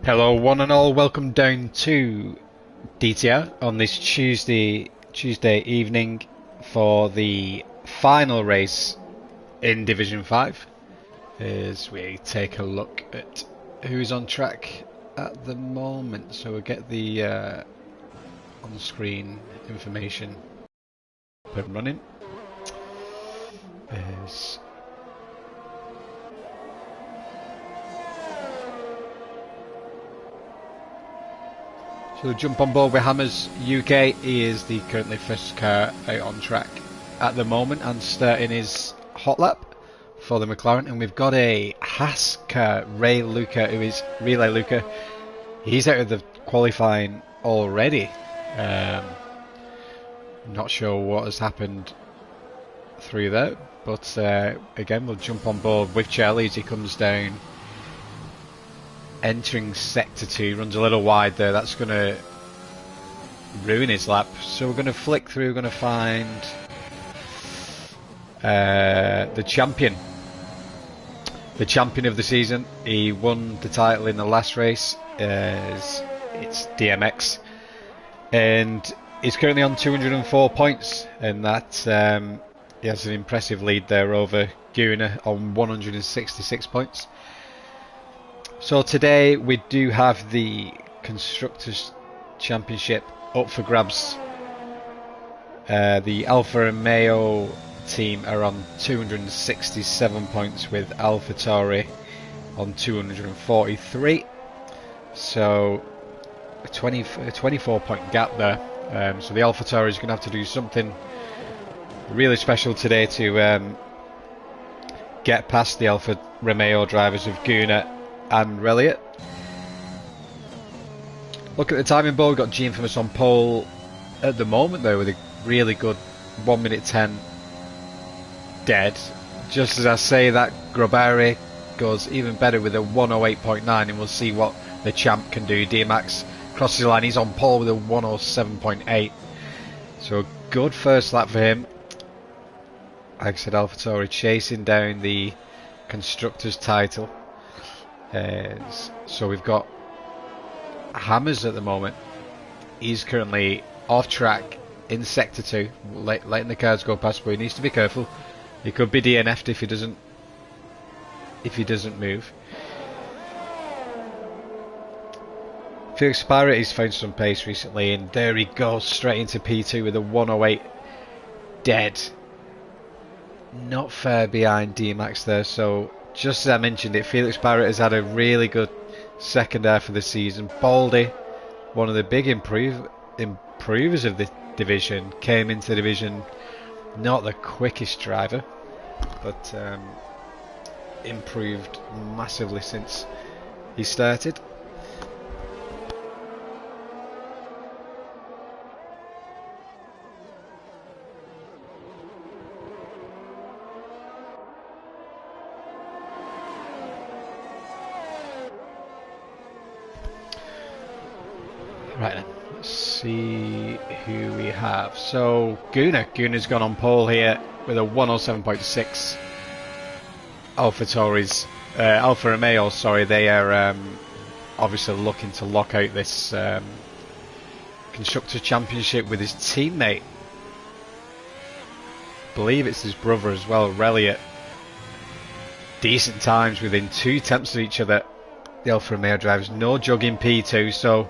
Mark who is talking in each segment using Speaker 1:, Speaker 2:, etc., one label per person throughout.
Speaker 1: Hello one and all, welcome down to DTR on this Tuesday evening for the final race in Division 5 as we take a look at who's on track at the moment. So we'll get the on-screen information up and running. So jump on board with Hammers UK. He is the currently first car out on track at the moment and starting his hot lap for the McLaren. And we've got a Haas car, Relay Luca. He's out of the qualifying already. Not sure what has happened through there, but again we'll jump on board with Charlie as he comes down. Entering sector 2, runs a little wide there, that's going to ruin his lap. So we're going to flick through, we're going to find the champion of the season. He won the title in the last race, it's DMX, and he's currently on 204 points, and that he has an impressive lead there over Gunnar on 166 points. So today we do have the Constructors Championship up for grabs. The Alfa Romeo team are on 267 points with AlphaTauri on 243. So a 24 point gap there. So the AlphaTauri is going to have to do something really special today to get past the Alfa Romeo drivers of Gunnar and Reliot. Look at the timing board, we've got G Infamous on pole at the moment though with a really good 1 minute 10 dead. Just as I say that, Grobari goes even better with a 108.9, and we'll see what the champ can do. DMAX crosses the line, he's on pole with a 107.8, so a good first lap for him. Like I said, AlphaTauri chasing down the Constructors title. So we've got Hammers at the moment. He's currently off track in sector 2, letting the cars go past, but he needs to be careful. He could be DNF'd if he doesn't move. Felix Pirate, he's found some pace recently, and there he goes straight into P2 with a 108 dead. Not far behind DMAX there, so just as I mentioned it, Felix Barrett has had a really good second half of the season. Baldy, one of the big improvers of the division, came into the division not the quickest driver, but improved massively since he started. Right then, let's see who we have. So Gunnar's gone on pole here with a 107.6. AlphaTauri's Alfa Romeo, sorry, they are obviously looking to lock out this Constructors Championship with his teammate. I believe it's his brother as well, Reliot. Decent times within 2 tenths of each other. The Alfa Romeo drivers, no jugging P2, so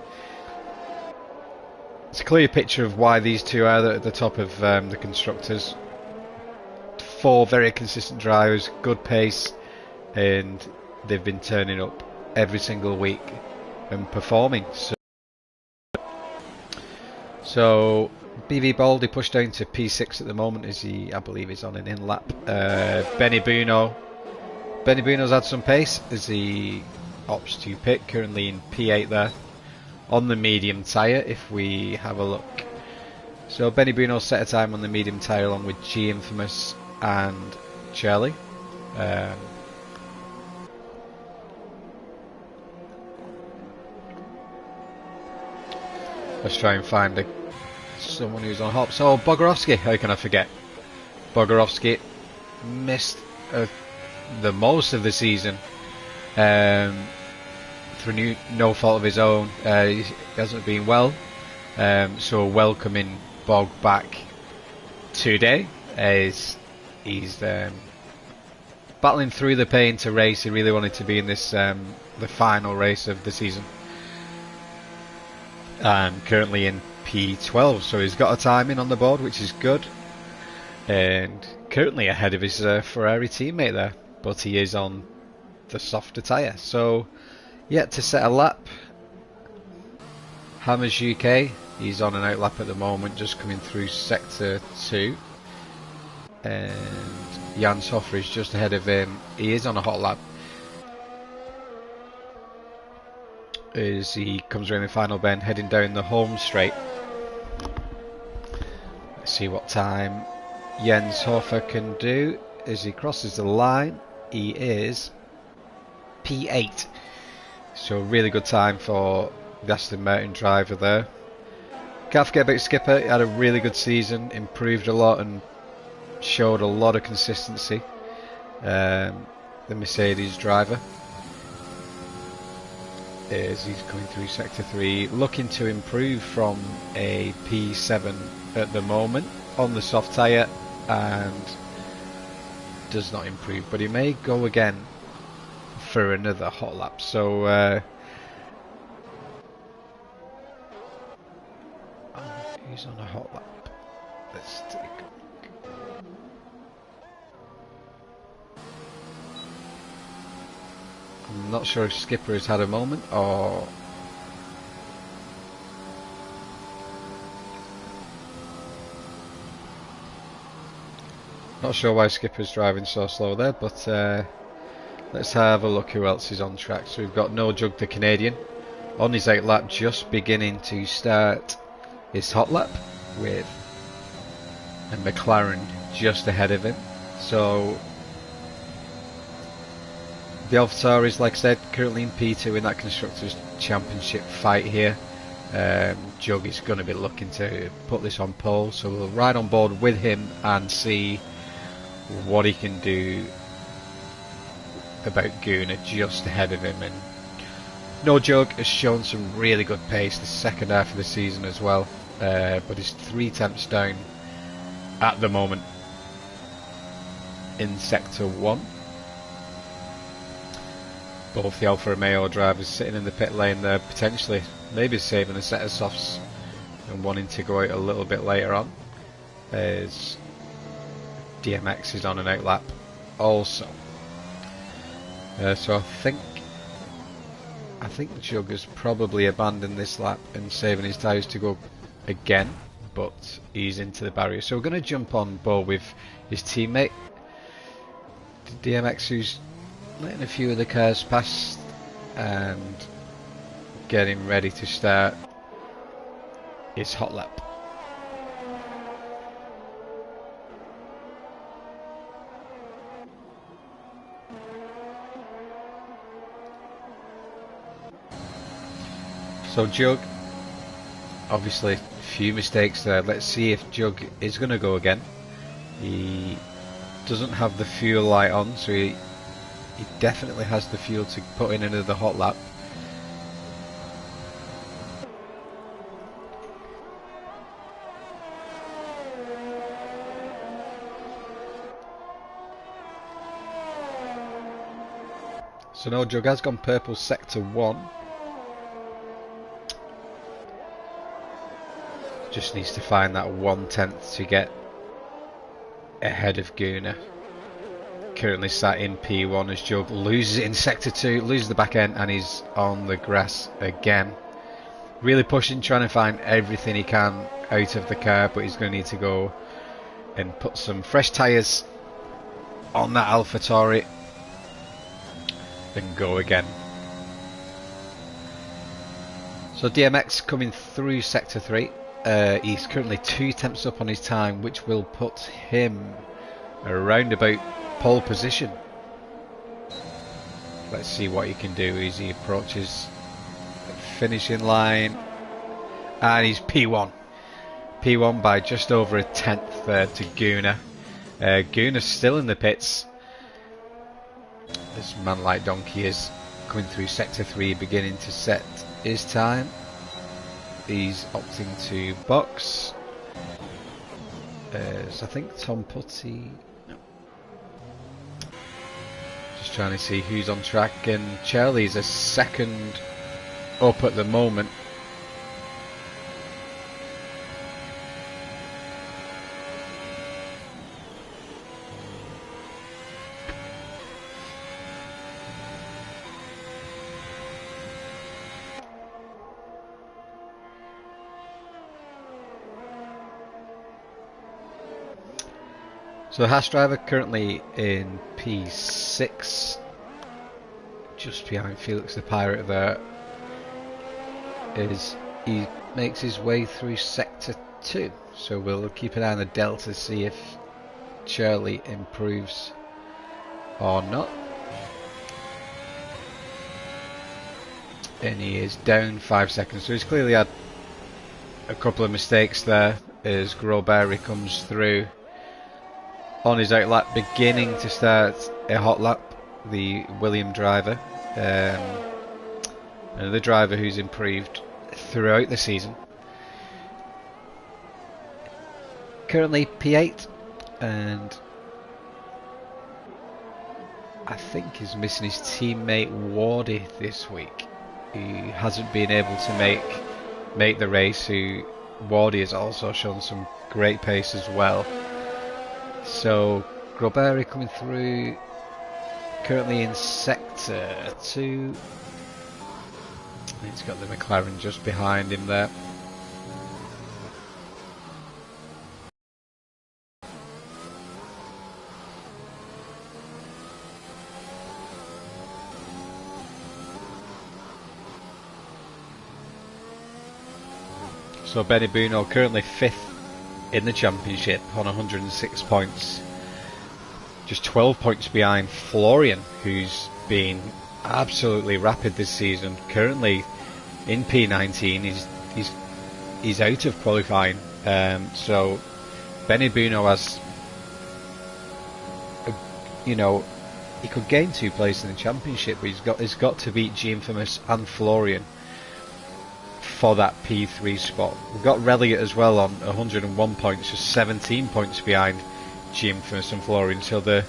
Speaker 1: it's a clear picture of why these two are at the top of the Constructors. 4 very consistent drivers, good pace, and they've been turning up every single week and performing. So BV Baldy pushed down to P6 at the moment as he, I believe, is on an in lap. Benny Buno's had some pace as he opts to pit, currently in P8 there. On the medium tyre, if we have a look. So Benny Bruno set a time on the medium tyre along with G Infamous and Charlie. Let's try and find someone who's on hop. So Bogorovsky, how can I forget? Bogorovsky missed the most of the season. through no fault of his own. He hasn't been well, so welcoming Bog back today as he's battling through the pain to race. He really wanted to be in this the final race of the season, and currently in P12, so he's got a timing on the board, which is good, and currently ahead of his Ferrari teammate there, but he is on the softer tyre, so yet to set a lap. Hammers UK, he's on an outlap at the moment, just coming through sector 2, and Jans Hoffer is just ahead of him. He is on a hot lap as he comes around the final bend, heading down the home straight. Let's see what time Jens Hofer can do as he crosses the line. He is P8, so really good time for the Aston Martin driver there. Can't forget about Skipper. He had a really good season, improved a lot and showed a lot of consistency. The Mercedes driver, as he's coming through sector 3, looking to improve from a P7 at the moment on the soft tyre, and does not improve, but he may go again for another hot lap. So he's on a hot lap. Let's take a look. I'm not sure if Skipper has had a moment or not sure why Skipper's driving so slow there, but let's have a look who else is on track. So we've got No Jug, the Canadian, on his out lap, just beginning to start his hot lap, with a McLaren just ahead of him. So the AlphaTauri is, like I said, currently in P2 in that Constructors Championship fight here. Jug is going to be looking to put this on pole, so we'll ride on board with him and see what he can do about Gunnar just ahead of him. And No Jug has shown some really good pace the second half of the season as well, but he's 3 tenths down at the moment in sector 1. Both the Alfa Romeo drivers sitting in the pit lane there, potentially maybe saving a set of softs and wanting to go out a little bit later on, as DMX is on an out lap also. So I think Jug has probably abandoned this lap and saving his tyres to go again, but he's into the barrier. So we're going to jump on board with his teammate DMX, who's letting a few of the cars past and getting ready to start his hot lap. So Jug, obviously a few mistakes there. Let's see if Jug is going to go again. He doesn't have the fuel light on, so he definitely has the fuel to put in another hot lap. So No Jug has gone purple sector 1. Just needs to find that 1/10 to get ahead of Gunnar. Currently sat in P1 as Jug loses it in sector 2, loses the back end, and he's on the grass again. Really pushing, trying to find everything he can out of the car, but he's going to need to go and put some fresh tyres on that AlphaTauri and go again. So DMX coming through sector 3. He's currently 2 tenths up on his time, which will put him around about pole position. Let's see what he can do as he approaches the finishing line, and he's P1 by just over a tenth to Gunnar. Gunnar's still in the pits. This man like donkey is coming through sector 3, beginning to set his time. He's opting to box. So I think Tom Putty. No. Just trying to see who's on track, and Charlie's a second up at the moment. So the Haas driver currently in P6, just behind Felix the Pirate there, he makes his way through sector 2. So we'll keep an eye on the delta to see if Charlie improves or not. And he is down 5 seconds, so he's clearly had a couple of mistakes there as Grosberry comes through on his out lap, beginning to start a hot lap, the William driver. Another driver who's improved throughout the season. Currently P8, and I think he's missing his teammate Wardy this week. He hasn't been able to make the race. Wardy has also shown some great pace as well. So Grosberry coming through, currently in sector 2. He's got the McLaren just behind him there. So Benny Buno currently 5th in the championship on 106 points, just 12 points behind Florian, who's been absolutely rapid this season. Currently in P19, he's out of qualifying. So Benny Buno has, he could gain 2 places in the championship, but he's got to beat G-Infamous and Florian for that P3 spot. We've got Relegate as well on 101 points, just 17 points behind G-Infamous and Florian. So the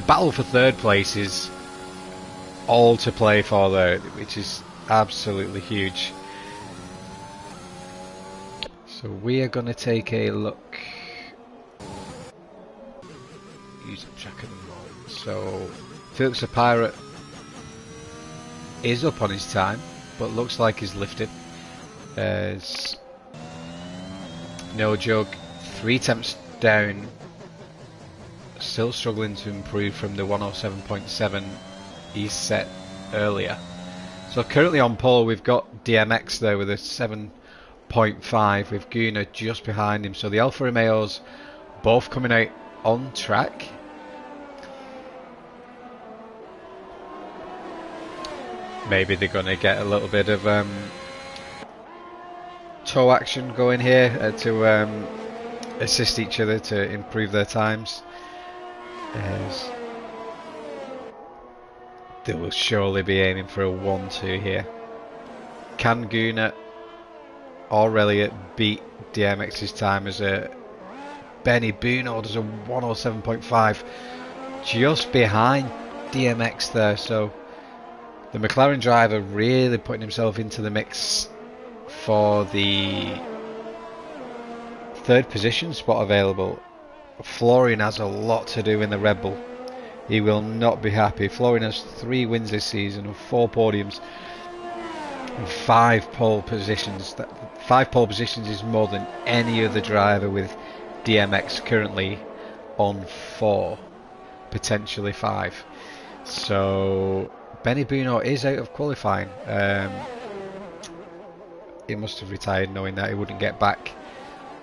Speaker 1: battle for 3rd place is all to play for there, which is absolutely huge. So we are going to take a look. Use the track at the moment. So Felix the Pirate is up on his time, but looks like he's lifted. There's no joke, 3 attempts down, still struggling to improve from the 107.7 he set earlier. So currently on pole we've got DMX there with a 7.5, with Guna just behind him. So the Alfa Romeos both coming out on track. Maybe they're going to get a little bit of toe action going here to assist each other to improve their times. As they will surely be aiming for a 1-2 here. Can Guna or Relegate beat DMX's time as a Benny Buno does a 107.5, just behind DMX there. So the McLaren driver really putting himself into the mix for the 3rd position spot available. Florian has a lot to do in the Red Bull. He will not be happy. Florian has 3 wins this season and 4 podiums and 5 pole positions. 5 pole positions is more than any other driver, with DMX currently on 4, potentially 5. So Benny Buno is out of qualifying. He must have retired knowing that he wouldn't get back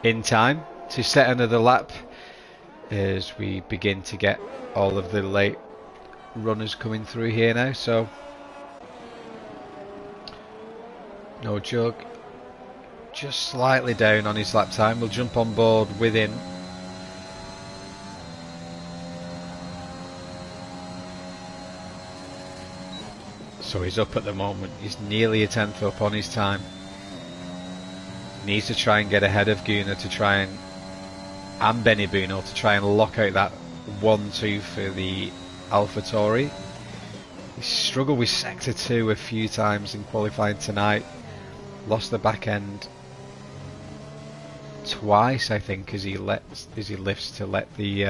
Speaker 1: in time to set another lap, as we begin to get all of the late runners coming through here now. So no joke, just slightly down on his lap time. We'll jump on board with him. So he's up at the moment. He's nearly a tenth up on his time. Needs to try and get ahead of Gunnar to try and Benny Buno to try and lock out that 1-2 for the AlphaTauri. He struggled with Sector 2 a few times in qualifying tonight. Lost the back end twice, I think, as he lifts to let the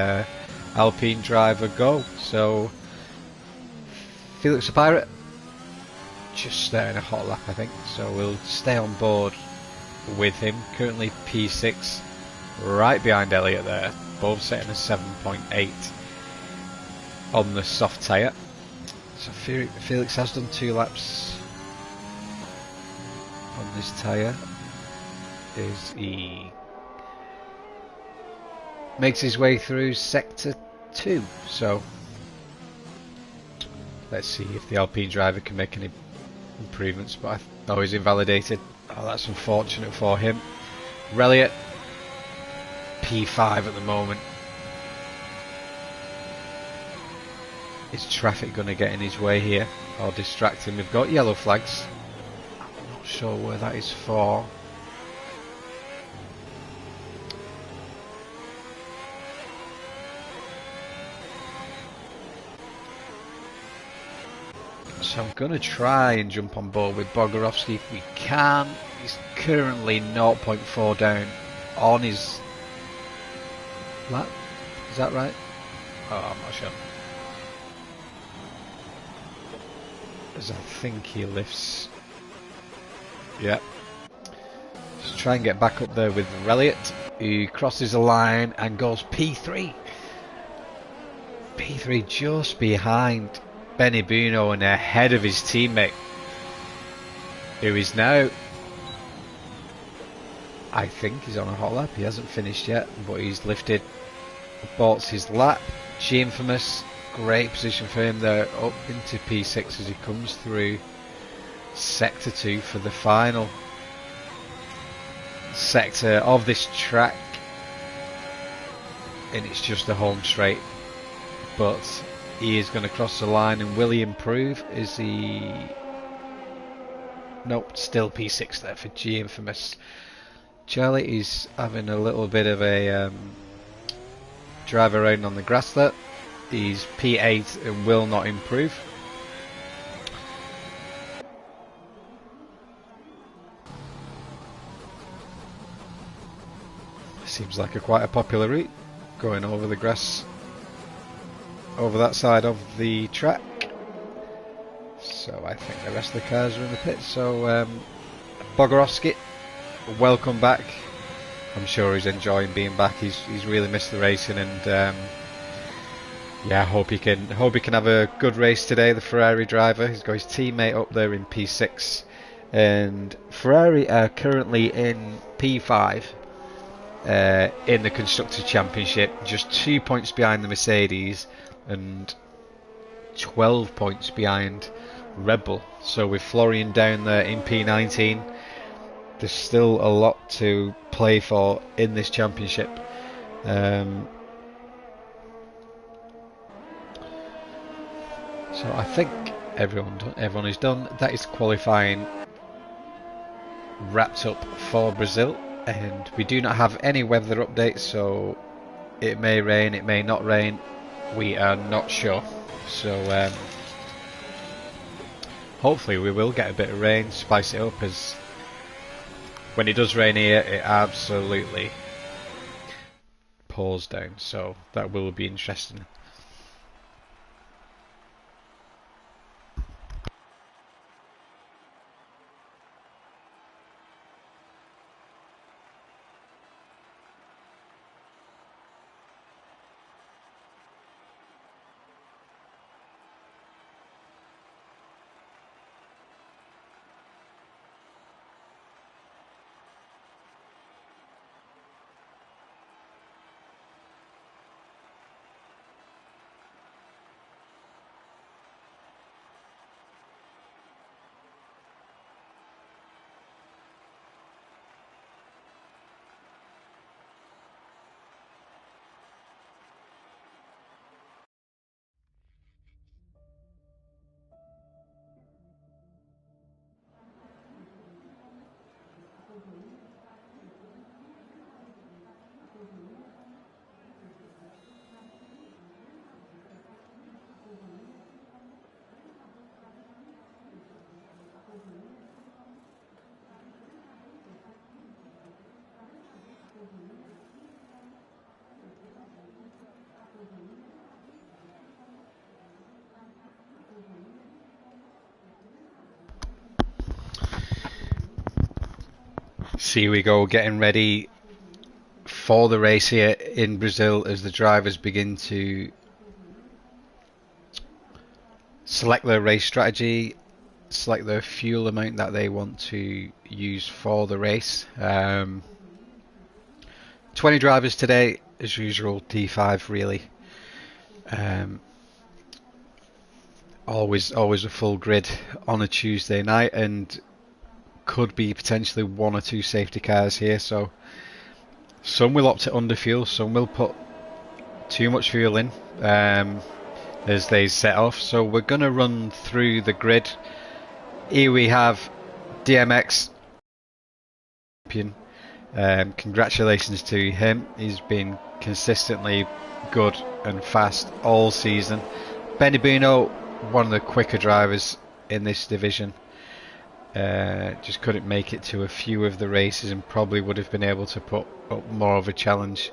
Speaker 1: Alpine driver go. So Felix the Pirate just starting a hot lap, I think. So we'll stay on board with him. Currently P6, right behind Elliott there. Both setting a 7.8 on the soft tyre. So Felix has done 2 laps on this tyre as he makes his way through Sector 2. So let's see if the Alpine driver can make any improvements. But he's invalidated. Oh, that's unfortunate for him. Reliot P5 at the moment. Is traffic going to get in his way here or distract him? We've got yellow flags. I'm not sure where that is for. So I'm going to try and jump on board with Bogorovsky if we can. He's currently 0.4 down on his lap. Is that right? Oh, I'm not sure. As I think he lifts. Yep. Just try and get back up there with Reliot, who crosses the line and goes P3. P3 just behind Benny Buno and ahead of his teammate, who is now, I think he's on a hot lap. He hasn't finished yet, but he's lifted, aborts his lap. G-Infamous, great position for him there, up into P6 as he comes through Sector 2 for the final sector of this track. And it's just a home straight, but he is going to cross the line, and will he improve? Is he... Nope, still P6 there for G-Infamous. Charlie is having a little bit of a drive around on the grass there. He's P8 and will not improve. Seems like quite a popular route, going over the grass over that side of the track. So I think the rest of the cars are in the pit. So Bogorovsky, welcome back. I'm sure he's enjoying being back. He's really missed the racing, and yeah, hope he can have a good race today. The Ferrari driver, he's got his teammate up there in P6, and Ferrari are currently in P5 in the Constructors Championship, just 2 points behind the Mercedes and 12 points behind Red Bull. So with Florian down there in P19, there's still a lot to play for in this championship. So I think everyone is done. That is qualifying wrapped up for Brazil, and we do not have any weather updates, so it may rain, it may not rain, we are not sure. So hopefully we will get a bit of rain, spice it up, as when it does rain here it absolutely pours down, so that will be interesting. So here we go, getting ready for the race here in Brazil as the drivers begin to select their race strategy, select the fuel amount that they want to use for the race. 20 drivers today, as usual, D5 really. Always a full grid on a Tuesday night, and could be potentially one or two safety cars here, so some will opt to underfuel, some will put too much fuel in as they set off. So we're going to run through the grid. Here we have DMX champion. Congratulations to him, he's been consistently good and fast all season. Benny Buno, one of the quicker drivers in this division, just couldn't make it to a few of the races and probably would have been able to put up more of a challenge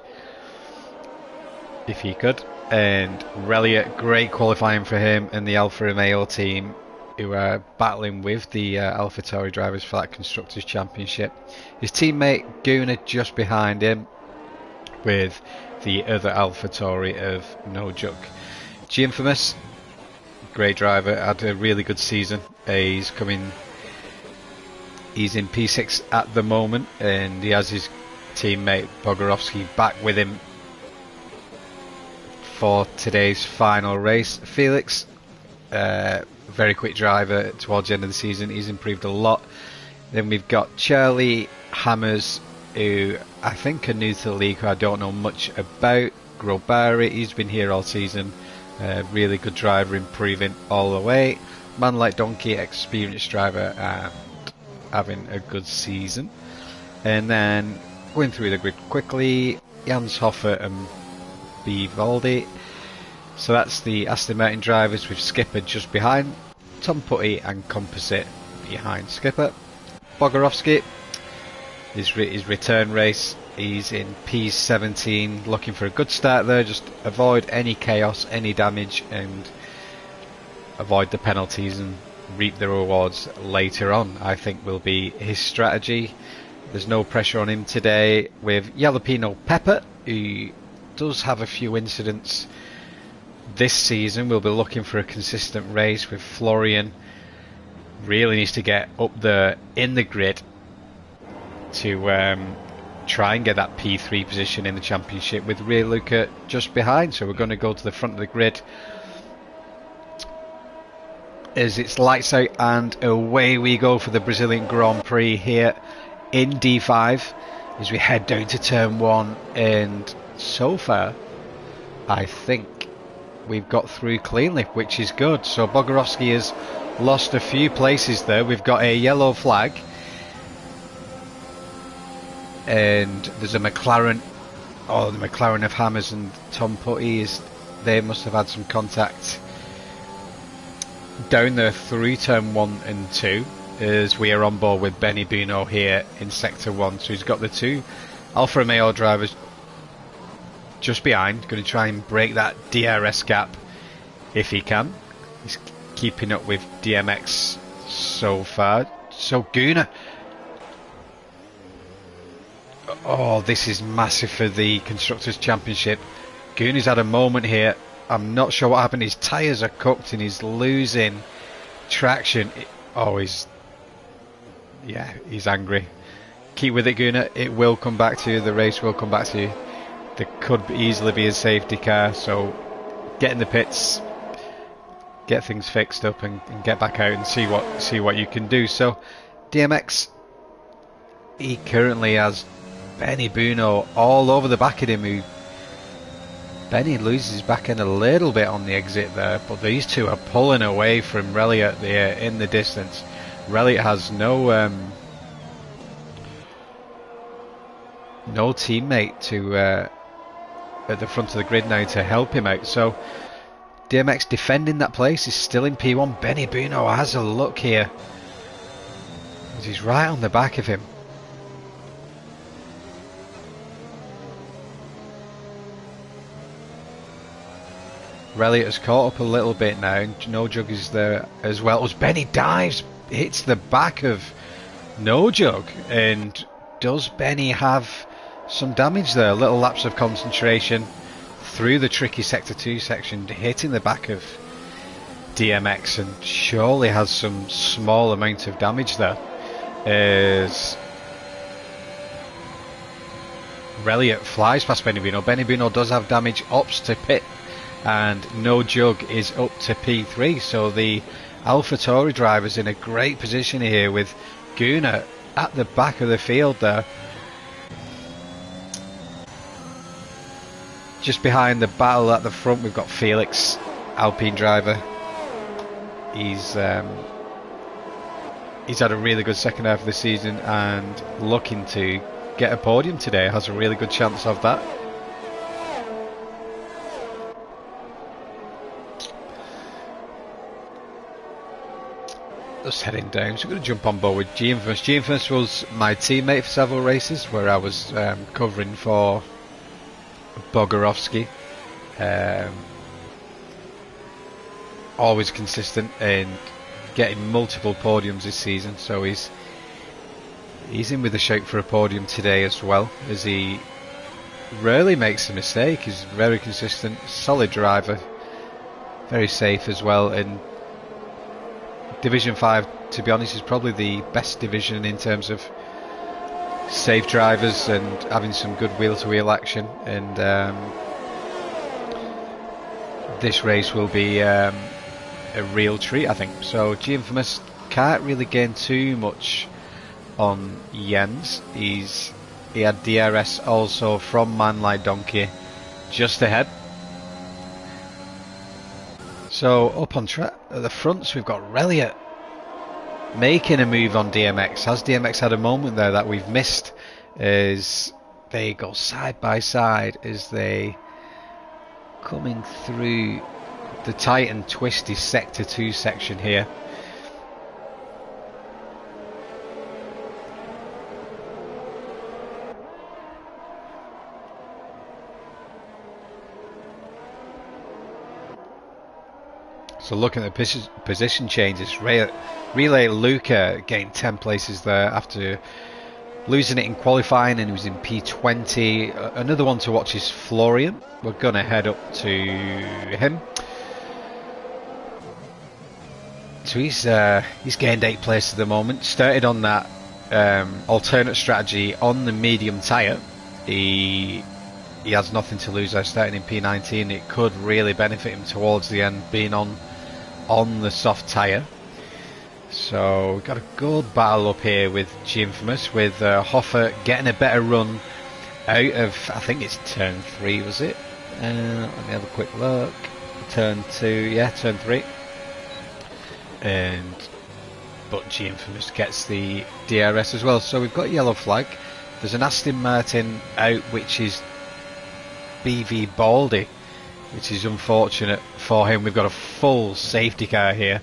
Speaker 1: if he could. And Reliot, great qualifying for him and the Alfa Romeo team, who are battling with the AlphaTauri drivers for that Constructors Championship. His teammate Gunnar just behind him with the other AlphaTauri of No Joke. G-Infamous, great driver, had a really good season. He's in P6 at the moment, and he has his teammate Bogorovsky back with him for today's final race. Felix, very quick driver towards the end of the season, he's improved a lot. Then we've got Charlie Hammers, who I think are new to the league, who I don't know much about. Grobari, he's been here all season, really good driver, improving all the way. Man Like Donkey, experienced driver and having a good season. And then going through the grid quickly, Jans Hoffer and Vivaldi. So that's the Aston Martin drivers, with Skipper just behind, Tom Putty and Composite behind Skipper. Bogorovsky, his return race, he's in P17, looking for a good start there, just avoid any chaos, any damage, and avoid the penalties and reap the rewards later on, I think will be his strategy. There's no pressure on him today. With Jalapeno Pepper, who does have a few incidents this season, we'll be looking for a consistent race. With Florian, really needs to get up there in the grid to try and get that P3 position in the championship, with Rear Luca just behind. So we're going to go to the front of the grid as it's lights out, and away we go for the Brazilian Grand Prix here in D5 as we head down to turn 1. And so far I think we've got through cleanly, which is good. So Bogorovsky has lost a few places there. We've got a yellow flag, and there's a McLaren. Oh, the McLaren of Hammers and Tom Putty, they must have had some contact down there through turn 1 and 2, as we are on board with Benny Buno here in sector 1. So he's got the two Alfa Romeo drivers just behind, going to try and break that DRS gap if he can. He's keeping up with DMX so far. So Gunnar, oh, this is massive for the Constructors Championship. Gunnar's had a moment here. I'm not sure what happened. His tyres are cooked and he's losing traction. Oh, he's angry. Keep with it, Gunnar. It will come back to you. The race will come back to you. There could easily be a safety car, so get in the pits, get things fixed up, and get back out and see what you can do. So DMX, he currently has Benny Buno all over the back of him. Benny loses his back end a little bit on the exit there, but these two are pulling away from Reliot there in the distance. Reliot has no teammate to at the front of the grid now to help him out. So DMX defending that place, is still in P1. Benny Buno has a look here, as he's right on the back of him. Reliot has caught up a little bit now, and No Jug is there as well. As Benny dives, hits the back of No Jug, and does Benny have some damage there? Little lapse of concentration through the tricky Sector 2 section, hitting the back of DMX, and surely has some small amount of damage there. As Reliot flies past Benny Bino does have damage, opts to pit, and No Jug is up to P3. So the AlphaTauri driver's in a great position here with Guna at the back of the field there. Just behind the battle at the front, we've got Felix, Alpine driver. He's had a really good second half of the season and looking to get a podium today. Has a really good chance of that. Just heading down, so I'm going to jump on board with Gianfus. Gianfus was my teammate for several races where I was covering for Bogarovsky. Always consistent and getting multiple podiums this season, so he's in with a shout for a podium today as well, as he rarely makes a mistake. He's very consistent, solid driver, very safe as well, and Division 5, to be honest, is probably the best division in terms of safe drivers and having some good wheel-to-wheel action. And this race will be a real treat, I think. So Gianfamous can't really gain too much on Jens. He had DRS also from Man Like Donkey just ahead. So up on track at the fronts, we've got Reliot making a move on DMX. Has DMX had a moment there that we've missed, as they go side by side as they coming through the tight and twisty Sector 2 section here. So looking at the position changes, Relay Luca gained 10 places there after losing it in qualifying, and he was in P20. Another one to watch is Florian. We're going to head up to him. So he's gained 8 places at the moment. Started on that alternate strategy on the medium tyre. He has nothing to lose there, starting in P19. It could really benefit him towards the end, being on the soft tyre. So we've got a good battle up here with Gianfamous, with Hoffer getting a better run out of, I think it's turn 3, was it? Let me have a quick look. Turn 2, yeah, turn 3. But Gianfamous gets the DRS as well. So we've got yellow flag. There's an Aston Martin out, which is BV Baldy, which is unfortunate for him. We've got a full safety car here.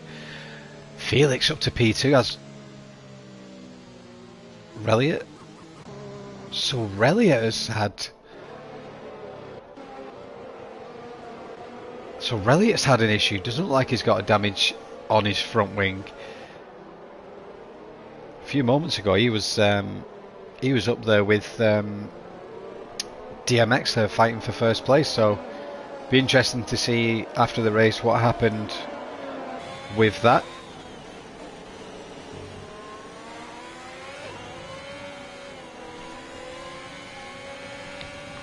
Speaker 1: Felix up to P2 as Reliot. So Reliot has had... So Reliot's had an issue. Doesn't look like he's got a damage on his front wing. A few moments ago he was up there with DMX there fighting for first place. So be interesting to see after the race what happened with that.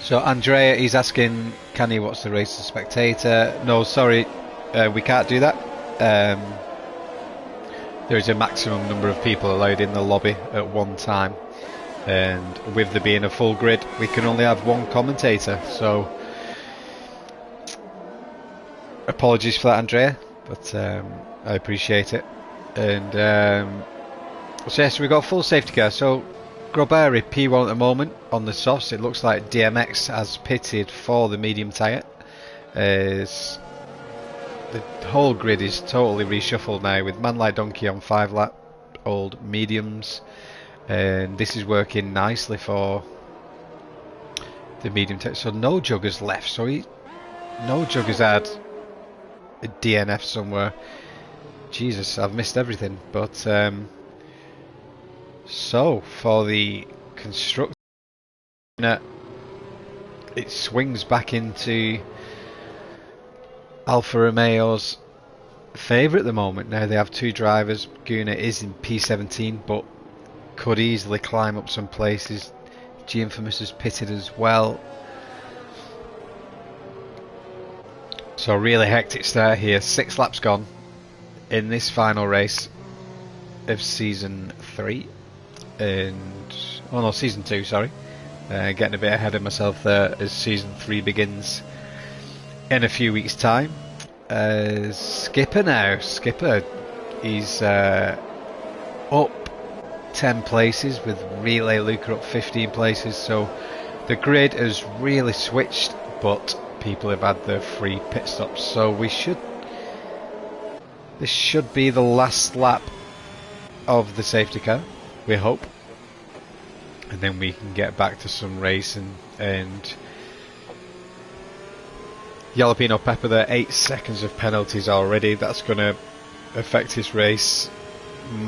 Speaker 1: So Andrea, he's asking, can he watch the race as a spectator? No, sorry, we can't do that. There is a maximum number of people allowed in the lobby at one time, and with there being a full grid, we can only have one commentator. So apologies for that, Andrea, but I appreciate it. And so yes, we've got a full safety car. So Grobari P1 at the moment on the softs. It looks like DMX has pitted for the medium tyre. As the whole grid is totally reshuffled now, with Man Like Donkey on 5-lap old mediums, and this is working nicely for the medium tyre. So No Jug has left. So No Jug has had a DNF somewhere. Jesus, I've missed everything. But so for the Constructors, it swings back into Alfa Romeo's favour at the moment. Now they have two drivers. Guna is in P17 but could easily climb up some places. G-Infamous is pitted as well. So really hectic start here. 6 laps gone in this final race of season 3 and season 2, sorry. Getting a bit ahead of myself there as season 3 begins in a few weeks time. Skipper now. Skipper, he's up 10 places with Relay Luca up 15 places, so the grid has really switched, but people have had their free pit stops, so this should be the last lap of the safety car, we hope, and then we can get back to some racing. And Jalapeno Pepper there, 8 seconds of penalties already. That's going to affect his race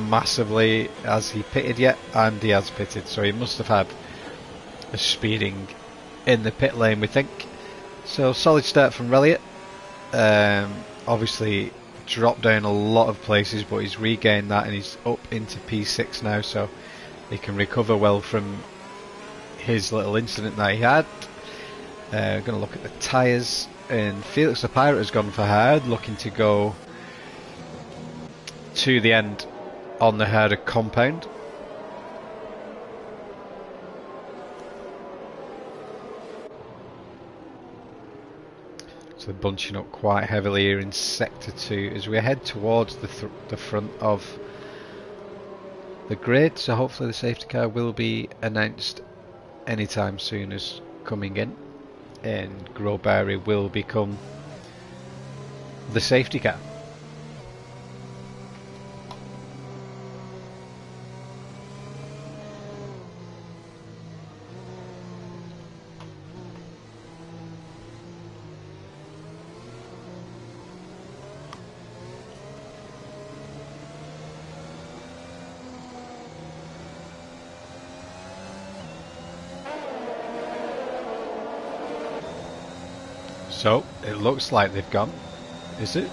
Speaker 1: massively. Has he pitted yet? And he has pitted, so he must have had a speeding in the pit lane, we think. So solid start from Reliot. Obviously dropped down a lot of places, but he's regained that and he's up into P6 now, so he can recover well from his little incident that he had. Going to look at the tyres, and Felix the Pirate has gone for hard, looking to go to the end on the Herder compound. So bunching up quite heavily here in sector 2 as we head towards the front of the grid, so hopefully the safety car will be announced anytime soon as coming in, and Grobari will become the safety car. So it looks like they've gone. Is it?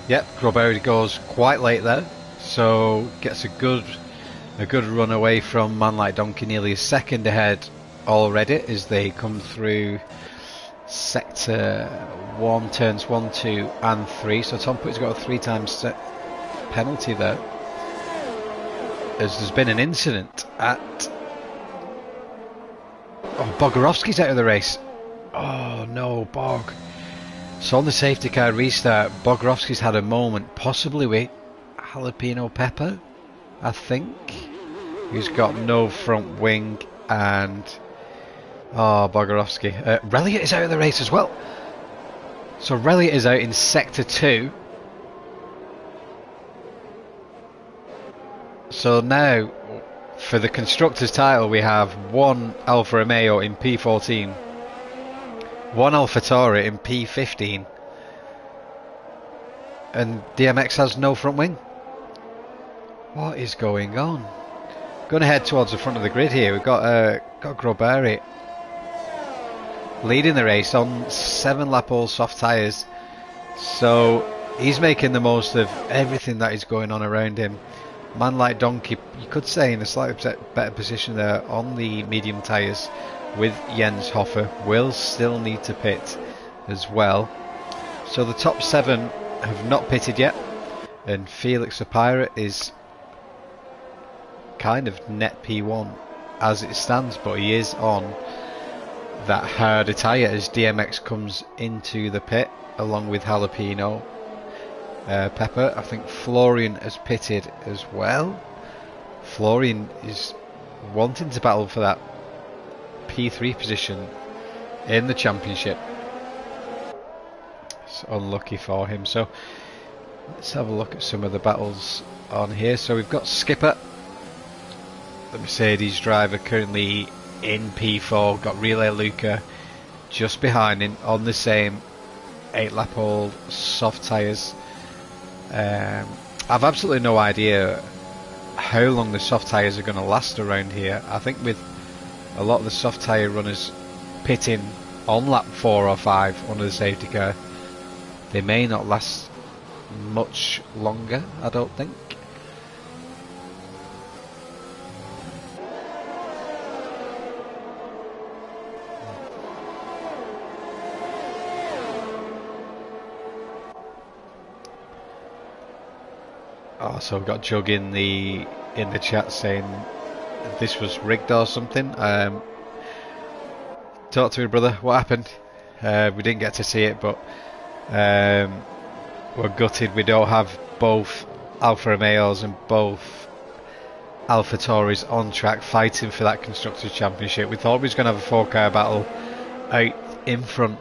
Speaker 1: Yep, Grobari goes quite late there, so gets a good run away from Man Like Donkey, nearly a second ahead already as they come through sector 1, turns 1, 2 and 3. So Tom Putty's got a 3 times penalty there, as there's been an incident at Bogorovsky's out of the race. Oh no, Bog. So on the safety car restart, Bogorovsky's had a moment, possibly with Jalapeno Pepper, I think. He's got no front wing, and Bogorovsky. Reliot is out of the race as well. So Reliot is out in sector 2. So now for the Constructors title we have one Alfa Romeo in P14, one AlphaTauri in P15, and DMX has no front wing. What is going on? Going to head towards the front of the grid here. We've got Grobari leading the race on 7 lap all soft tyres, so he's making the most of everything that is going on around him. Man Like Donkey, you could say, in a slightly better position there on the medium tyres with Jens Hoffer, will still need to pit as well. So the top 7 have not pitted yet, and Felix the Pirate is kind of net P1 as it stands, but he is on that harder tyre as DMX comes into the pit along with Jalapeno Pepper. I think Florian has pitted as well. Florian is wanting to battle for that P3 position in the championship. It's unlucky for him. So let's have a look at some of the battles on here. So we've got Skipper, the Mercedes driver, currently in P4. Got Relay Luca just behind him on the same 8 lap old soft tyres. I've absolutely no idea how long the soft tyres are going to last around here. I think with a lot of the soft tyre runners pitting on lap 4 or 5 under the safety car, they may not last much longer, I don't think. Oh, so we've got Jug in the chat saying this was rigged or something. Talk to me, brother. What happened? We didn't get to see it, but we're gutted. We don't have both Alfa Romeos and both Alfa Tauris on track fighting for that Constructors Championship. We thought we was going to have a 4-car battle out in front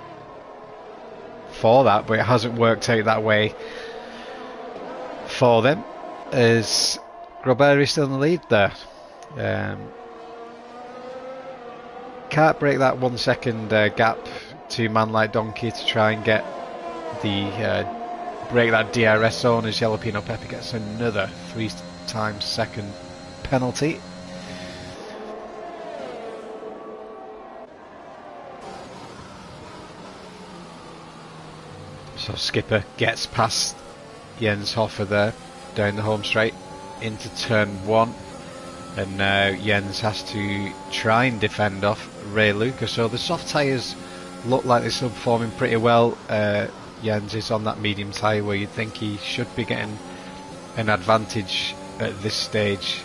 Speaker 1: for that, but it hasn't worked out that way for them, as Groberi still in the lead there. Can't break that 1 second gap to Man Like Donkey to try and get the break that DRS zone, as Jalapeno Pepper gets another 3 times second penalty. So Skipper gets past Jens Hoffer there down the home straight into turn 1, and now Jens has to try and defend off Ray Luca. So the soft tyres look like they're still performing pretty well. Jens is on that medium tyre where you'd think he should be getting an advantage at this stage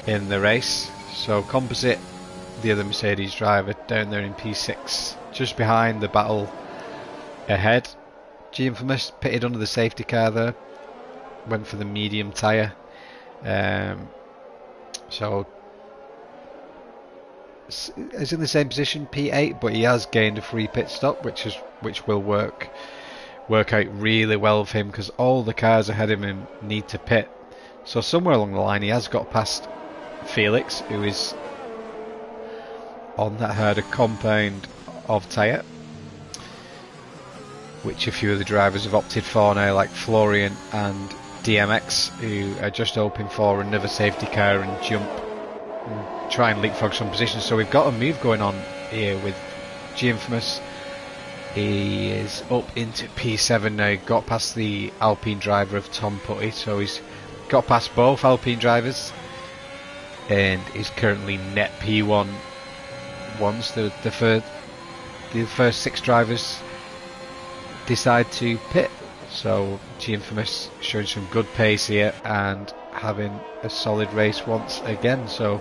Speaker 1: in the race. So Composite, the other Mercedes driver, down there in P6, just behind the battle ahead. G-Infamous pitted under the safety car there, went for the medium tyre. So is in the same position, P8, but he has gained a free pit stop, which will work out really well for him, because all the cars ahead of him need to pit. So somewhere along the line he has got past Felix, who is on that harder compound of tyre, which a few of the drivers have opted for now, like Florian and DMX, who are just hoping for another safety car and jump and try and leapfrog some positions. So we've got a move going on here with G-Infamous. He is up into P7 now, got past the Alpine driver of Tom Putty, so he's got past both Alpine drivers and is currently net P1 once the first 6 drivers decide to pit. So G-Infamous showing some good pace here and having a solid race once again. So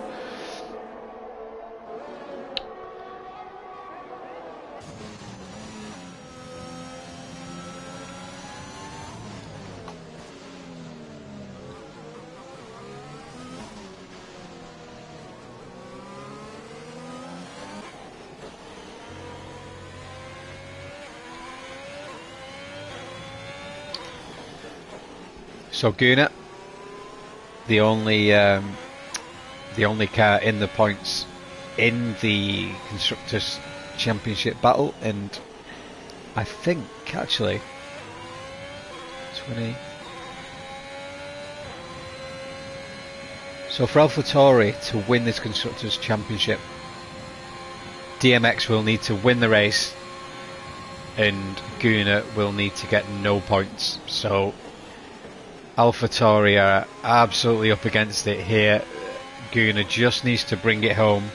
Speaker 1: Gunnar, the only car in the points in the Constructors Championship battle, and I think actually 20. So for AlphaTauri to win this Constructors Championship, DMX will need to win the race, and Gunnar will need to get no points. So AlphaTauri are absolutely up against it here. Gunnar just needs to bring it home,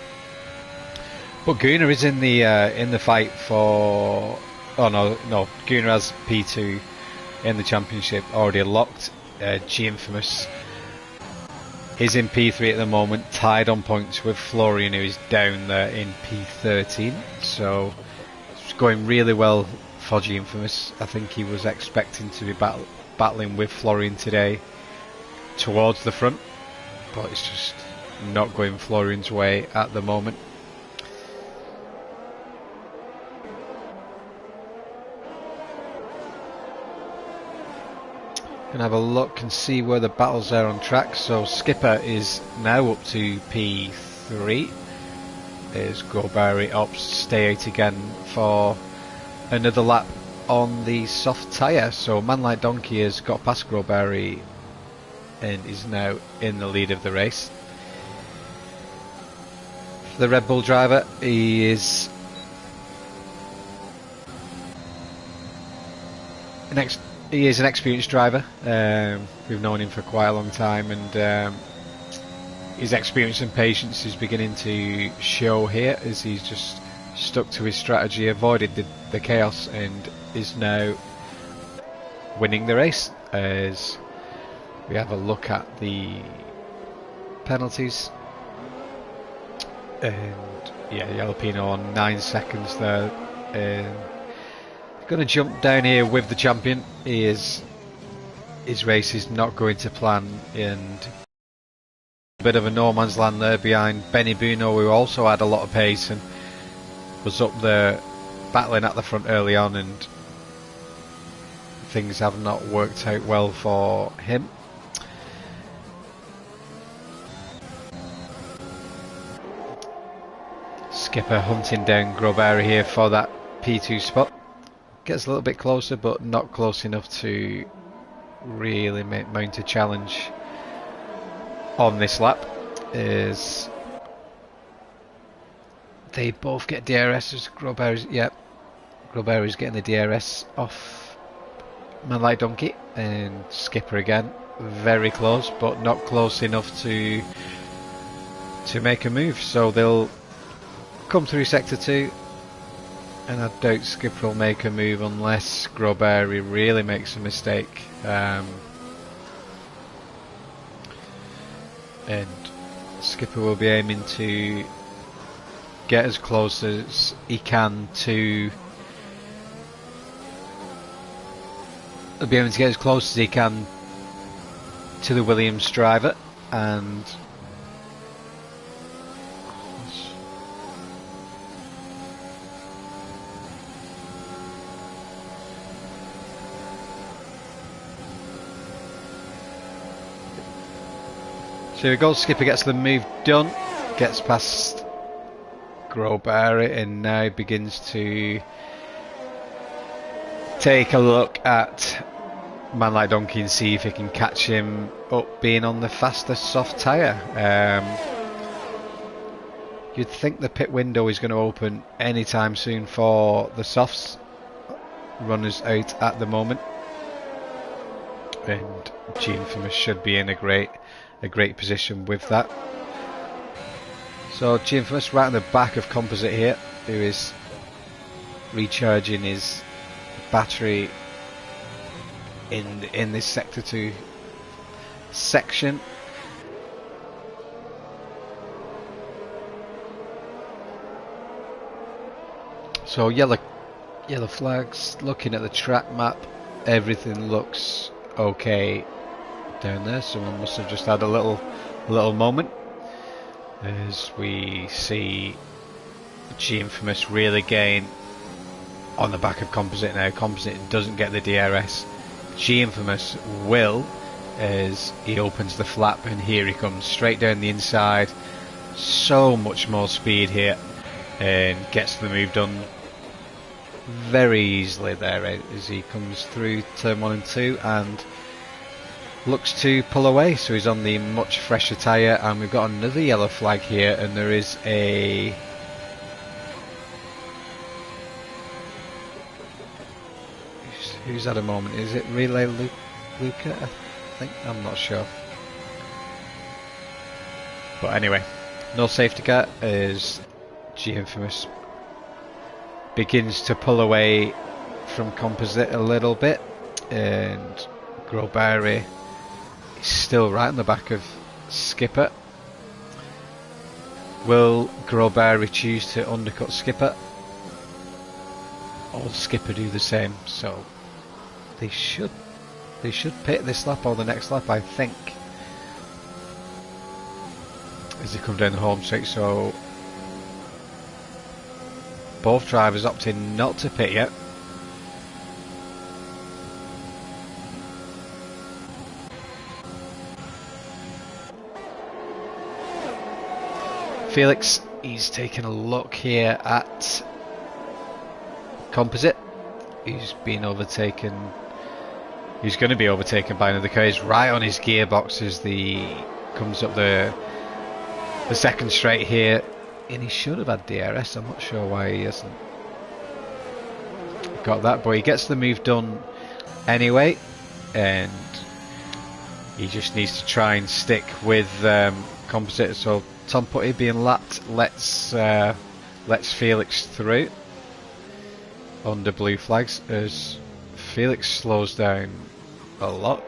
Speaker 1: but Gunnar is in the fight for. Oh no, Gunnar has P2 in the championship already locked. G-Infamous is in P3 at the moment, tied on points with Florian, who is down there in P13. So it's going really well for G-Infamous. I think he was expecting to be battling with Florian today towards the front, but it's just not going Florian's way at the moment. Gonna have a look and see where the battles are on track. So Skipper is now up to P3. There's Grobari Ops stay out again for another lap on the soft tyre. So Man Like Donkey has got past Grobari and is now in the lead of the race. For the Red Bull driver, he is an experienced driver. We've known him for quite a long time, and his experience and patience is beginning to show here as he's just stuck to his strategy, avoided the chaos, and is now winning the race. As we have a look at the penalties, and yeah, Jalapeno on 9 seconds there. Going to jump down here with the champion. His race is not going to plan, and a bit of a no man's land there behind Benny Buno, who also had a lot of pace and was up there battling at the front early on, and things have not worked out well for him. Skipper hunting down Grobari here for that P2 spot. Gets a little bit closer, but not close enough to really mount a challenge on this lap, as they both get DRS. Grobari's getting the DRS off Man Like Donkey, and Skipper again very close, but not close enough to make a move. So they'll come through sector 2, and I doubt Skipper will make a move unless Grobari really makes a mistake. And Skipper will be aiming to get as close as he can to the Williams driver, and so here we go. Skipper gets the move done, gets past Grobari, and now begins to take a look at Man Like Donkey and see if he can catch him up being on the faster soft tyre. You'd think the pit window is going to open anytime soon for the softs runners out at the moment, and G-Infamous should be in a great position with that. So G-Infamous right on the back of Composite here, who is recharging his battery in this sector 2 section. So yellow flags. Looking at the track map, everything looks okay down there. Someone must have just had a little moment, as we see G-Infamous really gain on the back of Composite now. Composite doesn't get the DRS. G-Infamous will, as he opens the flap, and here he comes straight down the inside. So much more speed here, and gets the move done very easily there as he comes through turn 1 and 2 and looks to pull away. So he's on the much fresher tyre, and we've got another yellow flag here, and there is a who's at a moment? Is it Relay Luca? I think, I'm not sure. But anyway, no safety car as G-Infamous begins to pull away from Composite a little bit, and Grobari is still right on the back of Skipper. Will Grobari choose to undercut Skipper, or Skipper do the same? So they should pit this lap or the next lap, I think, as they come down the home straight. So both drivers opting not to pit yet. Felix, he's taking a look here at Composite. He's been overtaken He's going to be overtaken by another car. He's right on his gearbox as the comes up the second straight here, and he should have had DRS. I'm not sure why he hasn't got that, but he gets the move done anyway, and he just needs to try and stick with composite. So Tom Putty being lapped lets Felix through under blue flags as Felix slows down a lot.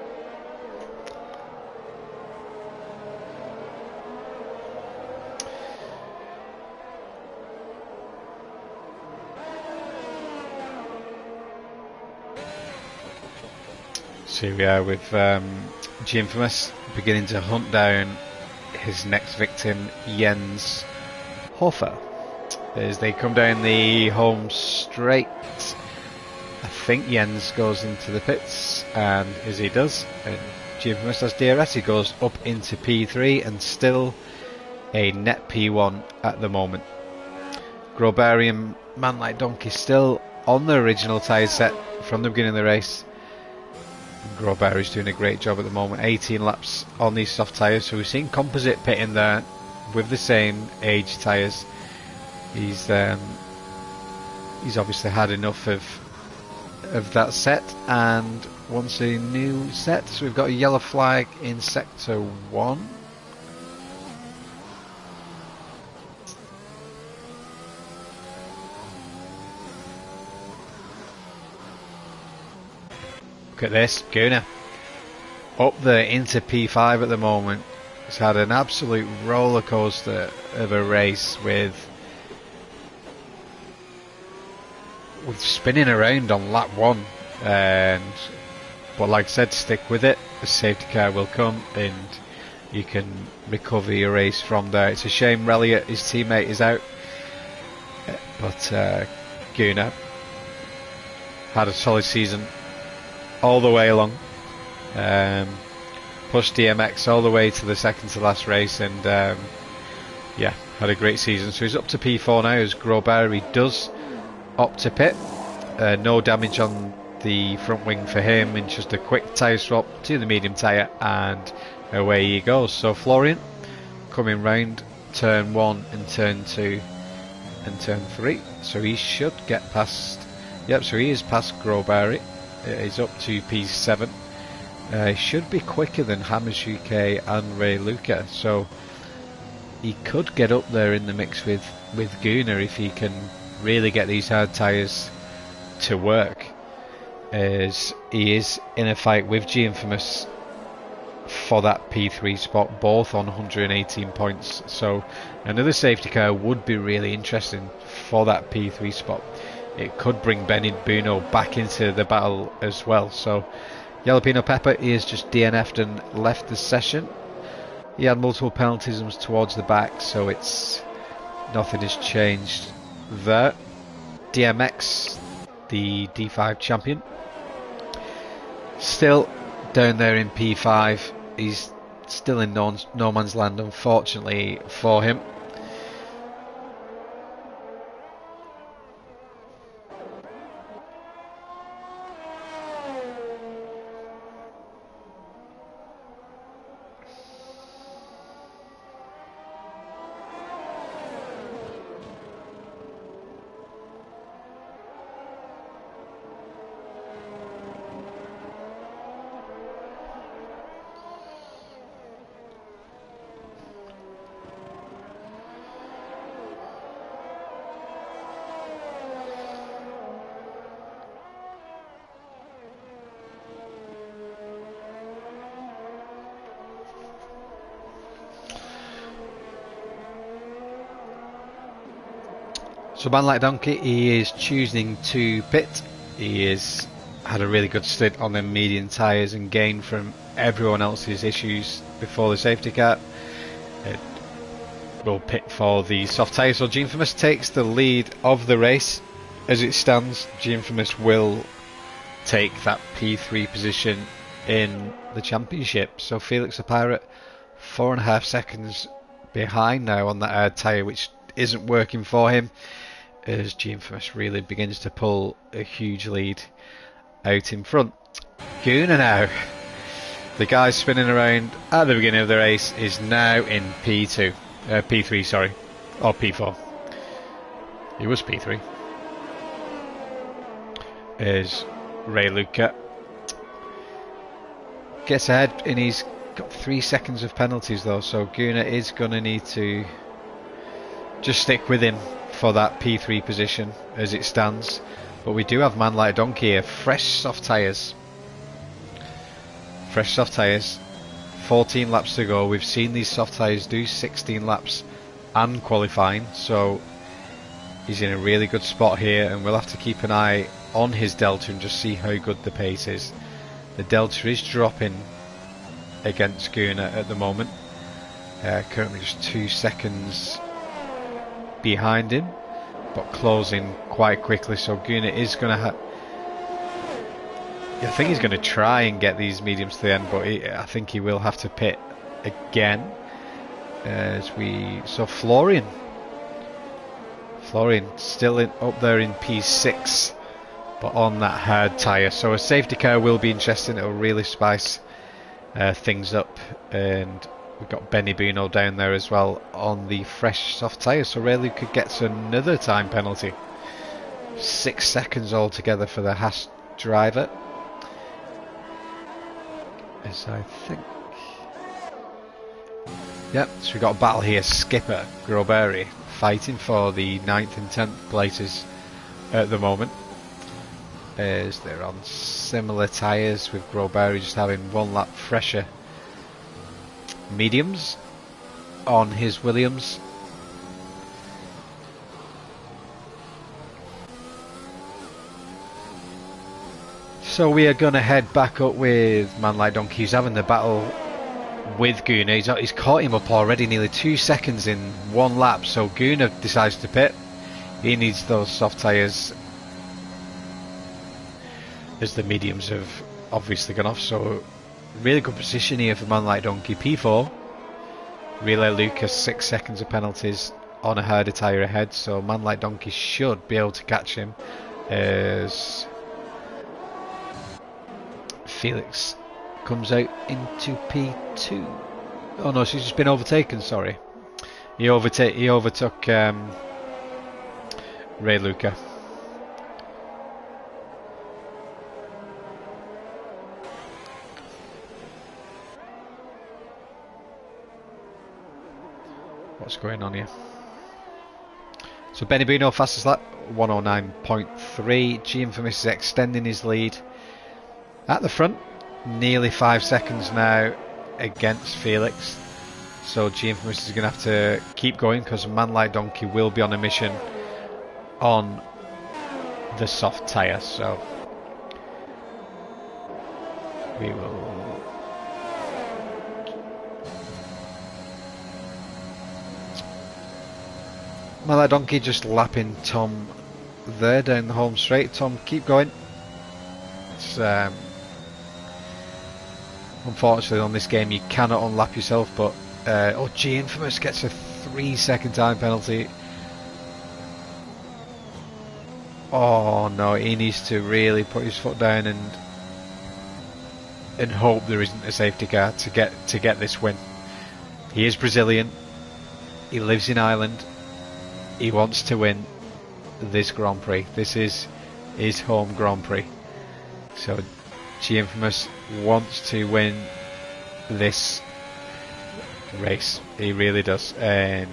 Speaker 1: So here we are with G-Infamous beginning to hunt down his next victim, Jens Hofer, as they come down the home straight. I think Jens goes into the pits, and as he does, and G-Infamous has DRS, he goes up into P3 and still a net P1 at the moment. Grobari and Man Like Donkey still on the original tyre set from the beginning of the race. Grobari's doing a great job at the moment, 18 laps on these soft tyres, so we've seen Composite pit in there with the same age tyres. He's obviously had enough of that set and wants a new set, so we've got a yellow flag in sector 1. Look at this, Gunnar up there into P5 at the moment. He's had an absolute roller coaster of a race with spinning around on lap 1, but like I said, stick with it. The safety car will come and you can recover your race from there. It's a shame Reliot, his teammate, is out, but Gunnar had a solid season all the way along, pushed DMX all the way to the second to last race, and yeah, had a great season. So he's up to P4 now as Grobari does opt to pit. No damage on the front wing for him, and just a quick tyre swap to the medium tyre, and away he goes. So Florian coming round turn 1 and turn 2 and turn 3, so he should get past. Yep, so he is past Grobari. He's up to P7. He should be quicker than Hamasuke and Ray Luca, so he could get up there in the mix with Gunnar if he can really get these hard tyres to work, as he is in a fight with G-Infamous for that P3 spot, both on 118 points. So another safety car would be really interesting for that P3 spot. It could bring Benny Buno back into the battle as well. So Jalapeno Pepper, he has just DNF'd and left the session. He had multiple penalties and was towards the back, so it's nothing has changed there. DMX, the D5 champion, still down there in P5. He's still in no man's land, unfortunately for him. So Man Like Donkey, he is choosing to pit. He has had a really good stint on the medium tyres and gained from everyone else's issues before the safety car. It will pit for the soft tyres. So G-Infamous takes the lead of the race. As it stands, G-Infamous will take that P3 position in the championship. So Felix the Pirate, 4.5 seconds behind now on that hard tyre, which isn't working for him, as G-Infamous really begins to pull a huge lead out in front. Gunnar now. The guy spinning around at the beginning of the race is now in P2. P3, sorry. Or P4. He was P3. Is Ray Luca. Gets ahead and he's got 3 seconds of penalties though, so Gunnar is going to need to just stick with him for that P3 position as it stands. But we do have Man Like Donkey here. Fresh soft tyres. Fresh soft tyres. 14 laps to go. We've seen these soft tyres do 16 laps and qualifying, so he's in a really good spot here, and we'll have to keep an eye on his delta and just see how good the pace is. The delta is dropping against Gunnar at the moment. Currently just 2 seconds behind him, but closing quite quickly, so Gunnar is going to I think he's going to try and get these mediums to the end, but I think he will have to pit again. As we saw Florian still up there in P6, but on that hard tyre, so a safety car will be interesting. It'll really spice things up, and we've got Benny Buno down there as well on the fresh soft tyre, so really could get another time penalty. 6 seconds altogether for the Haas driver, as I think. Yep, so we've got a battle here. Skipper Groberi fighting for the 9th and 10th places at the moment, as they're on similar tyres, with Groberi just having 1 lap fresher mediums on his Williams. So we are going to head back up with Man Like Donkey. He's having the battle with Gunnar. He's caught him up already, nearly 2 seconds in 1 lap, so Gunnar decides to pit. He needs those soft tyres, as the mediums have obviously gone off, so really good position here for Man Like Donkey. P4. Relay Lucas 6 seconds of penalties on a harder tyre ahead, so Man Like Donkey should be able to catch him, as Felix comes out into P2. Oh no, she's just been overtaken, sorry. He overtook Ray Luca. What's going on here? So Benny Buno fastest lap, 109.3. G Infamous is extending his lead at the front, nearly 5 seconds now against Felix. So G Infamous is going to have to keep going, because Man Like Donkey will be on a mission on the soft tyre. So we will. Man Like Donkey just lapping Tom there down the home straight. Tom, keep going. It's unfortunately on this game you cannot unlap yourself, but oh, G Infamous gets a 3-second time penalty. Oh no, he needs to really put his foot down and hope there isn't a safety car to get this win. He is Brazilian. He lives in Ireland. He wants to win this Grand Prix. This is his home Grand Prix. So G Infamous wants to win this race. He really does. And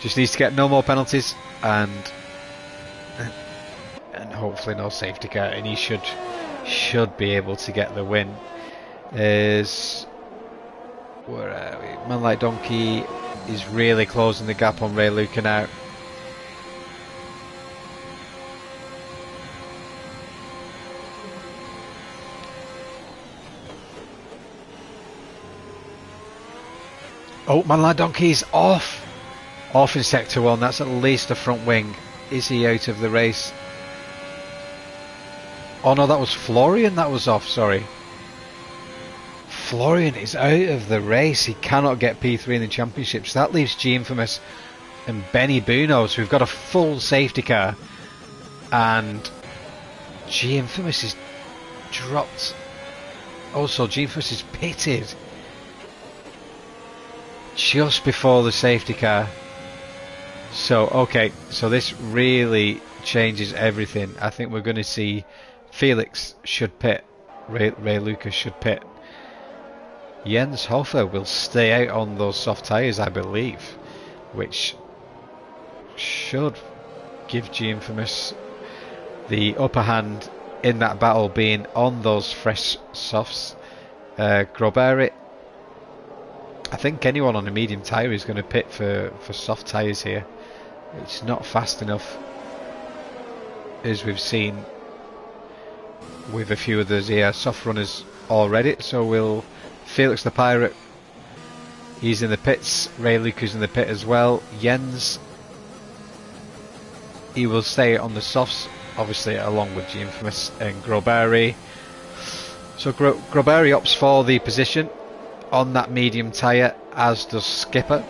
Speaker 1: just needs to get no more penalties and hopefully no safety car, and he should be able to get the win. Where are we? Man Like Donkey is really closing the gap on Ray Luca now. Oh, Man Like Donkey's off in sector 1. That's at least the front wing. Is he out of the race? Oh no, that was Florian that was off, sorry. Florian is out of the race. He cannot get P3 in the championship, so that leaves G Infamous and Benny Buno. So we've got a full safety car and G Infamous is dropped. Also, G Infamous is pitted just before the safety car. So, okay, so this really changes everything. I think we're going to see Felix should pit. Ray Lucas should pit. Jens Hofer will stay out on those soft tyres, I believe, which should give G Infamous the upper hand in that battle, being on those fresh softs. Groberi, I think anyone on a medium tyre is going to pit for soft tyres here. It's not fast enough, as we've seen with a few of those here soft runners already. So will Felix the Pirate, he's in the pits. Ray Lucas in the pit as well. Jens, he will stay on the softs, obviously along with G Infamous and Groberi. So Groberi opts for the position on that medium tyre, as does Skipper.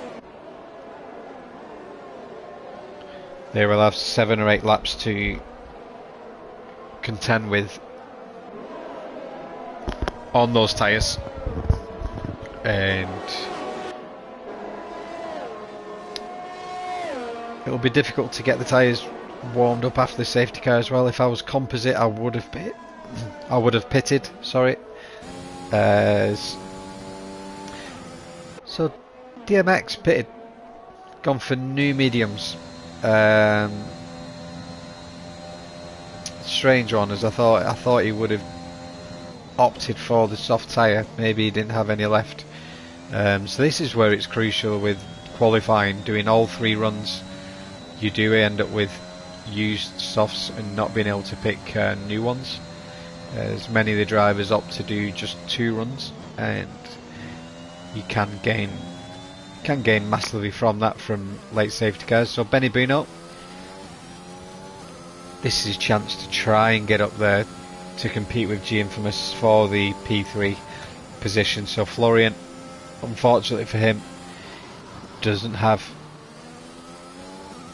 Speaker 1: They will have 7 or 8 laps to contend with on those tyres, and it will be difficult to get the tyres warmed up after the safety car as well. If I was composite, I would have pitted. Sorry. So DMX pitted, gone for new mediums. Strange one, as I thought he would have opted for the soft tyre. Maybe he didn't have any left. So this is where it's crucial with qualifying, doing all 3 runs. You do end up with used softs and not being able to pick new ones, as many of the drivers opt to do just 2 runs, and you can gain massively from that from late safety cars. So Benny Buno, this is his chance to try and get up there to compete with G Infamous for the P3 position. So Florian, unfortunately for him, doesn't have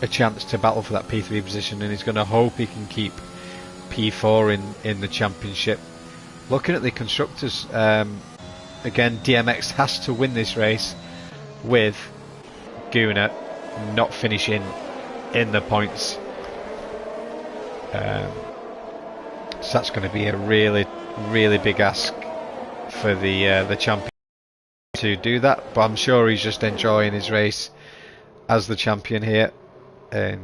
Speaker 1: a chance to battle for that P3 position, and he's going to hope he can keep P4 in the championship. Looking at the constructors, again, DMX has to win this race with Guna not finishing in the points. So that's going to be a really, really big ask for the champion to do that. But I'm sure he's just enjoying his race as the champion here, and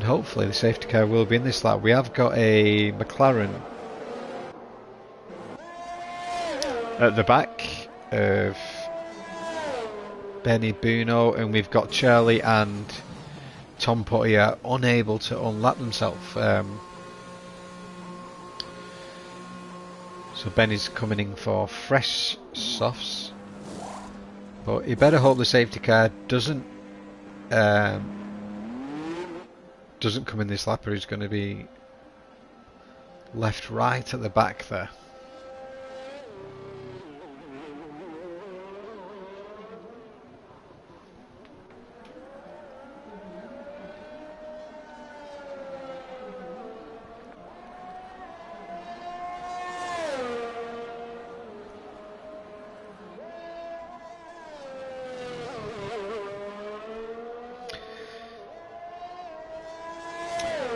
Speaker 1: hopefully the safety car will be in this lap. We have got a McLaren at the back of Benny Buno, and we've got Charlie and Tom Pottier unable to unlap themselves. So Benny's coming in for fresh softs, but you better hope the safety car doesn't come in this lap, or he's going to be left right at the back there.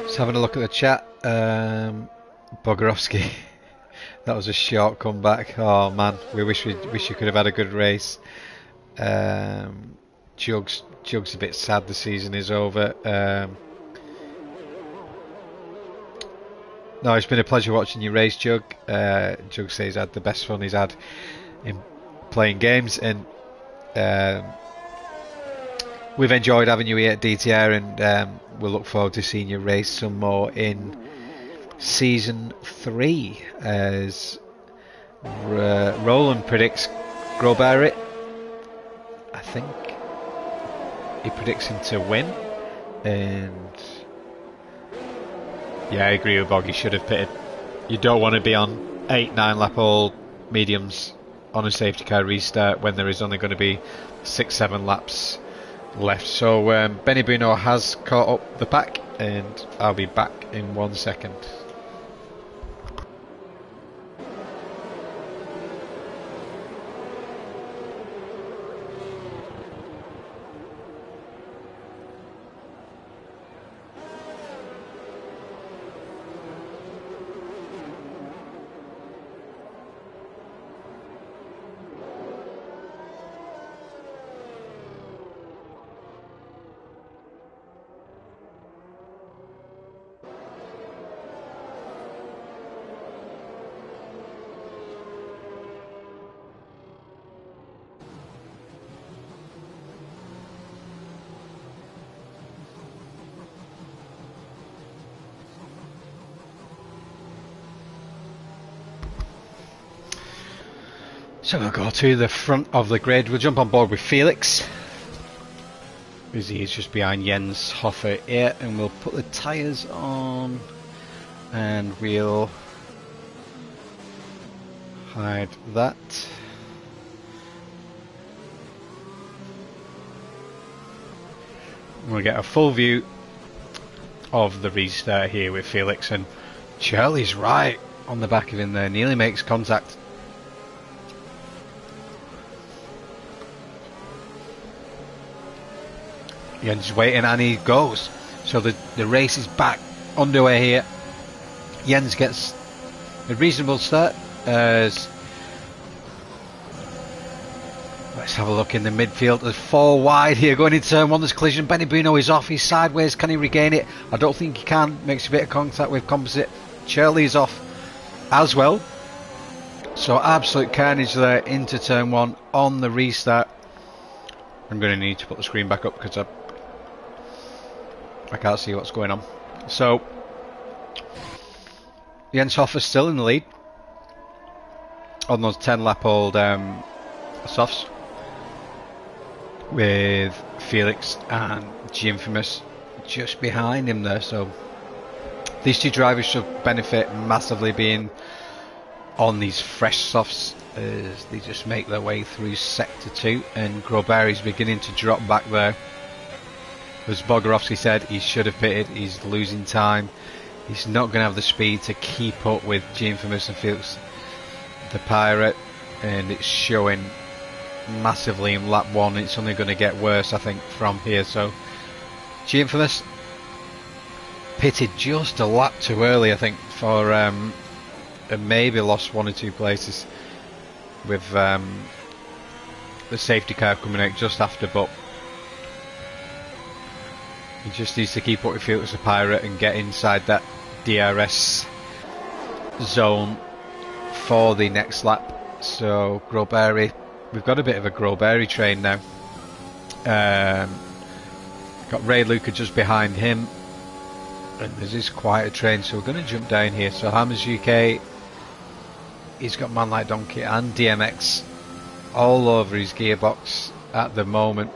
Speaker 1: Just having a look at the chat. Bogorovsky, that was a short comeback. Oh man, we wish you could have had a good race. Jug's a bit sad the season is over. No, it's been a pleasure watching you race, Jug. Jug says he's had the best fun he's had in playing games, and we've enjoyed having you here at DTR, and we'll look forward to seeing you race some more in Season 3, as Roland predicts Groberi. I think he predicts him to win, and yeah, I agree with Bog, he should have pitted. You don't want to be on 8-9 lap old mediums on a safety car restart when there is only going to be 6-7 laps left. So Benny Buno has caught up the pack, and I'll be back in 1 second. So we'll go to the front of the grid. We'll jump on board with Felix, because he is just behind Jens Hoffer here, and we'll put the tyres on and we'll hide that. We'll get a full view of the restart here with Felix, and Charlie's right on the back of him there, nearly makes contact. Jens is waiting and he goes. So the race is back underway here. Jens gets a reasonable start as let's have a look in the midfield. There's 4 wide here going into turn 1. There's collision. Benny Bruno is off. He's sideways. Can he regain it? I don't think he can. Makes a bit of contact with Composite. Charlie's off as well. So absolute carnage there into turn 1 on the restart. I'm going to need to put the screen back up because I can't see what's going on. So Jens Hoffer's still in the lead on those 10 lap old softs, with Felix and G-Infamous just behind him there. So these two drivers should benefit massively being on these fresh softs as they just make their way through sector 2, and Grobari's beginning to drop back there. As Bogorovsky said, he should have pitted. He's losing time. He's not going to have the speed to keep up with G-Infamous and Felix the Pirate, and it's showing massively in lap 1. It's only going to get worse, I think, from here. So G-Infamous pitted just a lap too early, I think, for and maybe lost 1 or 2 places with the safety car coming out just after, but he just needs to keep up with Felix the Pirate and get inside that DRS zone for the next lap. So Grobari, we've got a bit of a Grobari train now. Got Ray Luca just behind him, and this is quite a train, so we're going to jump down here. So Hammers UK, he's got Man Like Donkey and DMX all over his gearbox at the moment.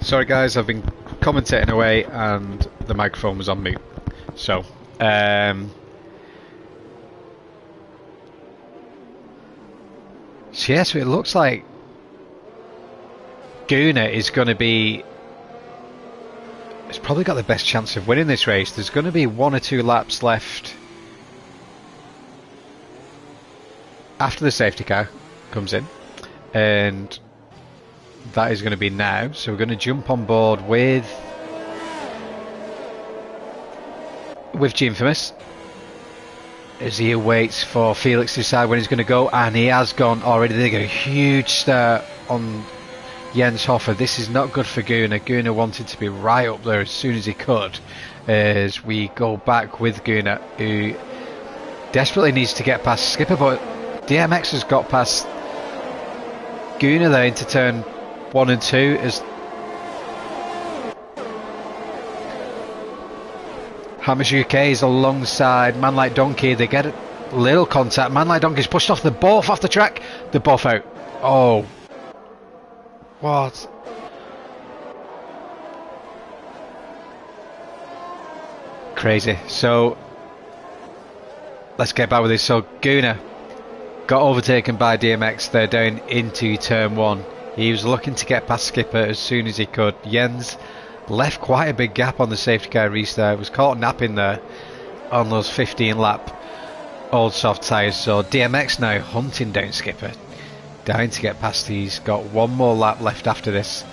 Speaker 1: Sorry guys, I've been commentating away and the microphone was on mute. So, so it looks like Guna is going to be... It's probably got the best chance of winning this race. There's going to be 1 or 2 laps left after the safety car comes in, and that is going to be now. So we're going to jump on board with G-Infamous as he awaits for Felix to decide when he's going to go, and he has gone already. They get a huge start on Jens Hoffer. This is not good for Guna. Guna wanted to be right up there as soon as he could, as we go back with Guna, who desperately needs to get past Skipper, but DMX has got past Guna there into turn 1 and 2 as Hammers UK is alongside Man Like Donkey. They get a little contact. Man Like Donkey's pushed off. They're both off the track. They're both out. Oh, what? Crazy. So let's get back with this. So Guna got overtaken by DMX. They're down into turn 1. He was looking to get past Skipper as soon as he could. Jens left quite a big gap on the safety car restart. Was caught napping there on those 15 lap old soft tyres. So DMX now hunting down Skipper, down to get past. He's got 1 more lap left after this.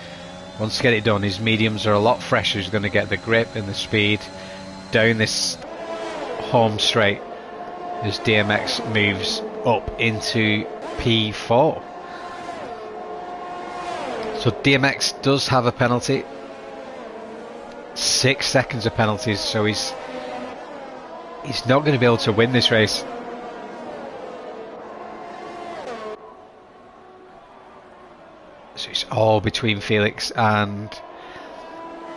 Speaker 1: Once to get it done, his mediums are a lot fresher. He's going to get the grip and the speed down this home straight as DMX moves up into P4. So DMX does have a penalty, 6 seconds of penalties, so he's not going to be able to win this race. So it's all between Felix and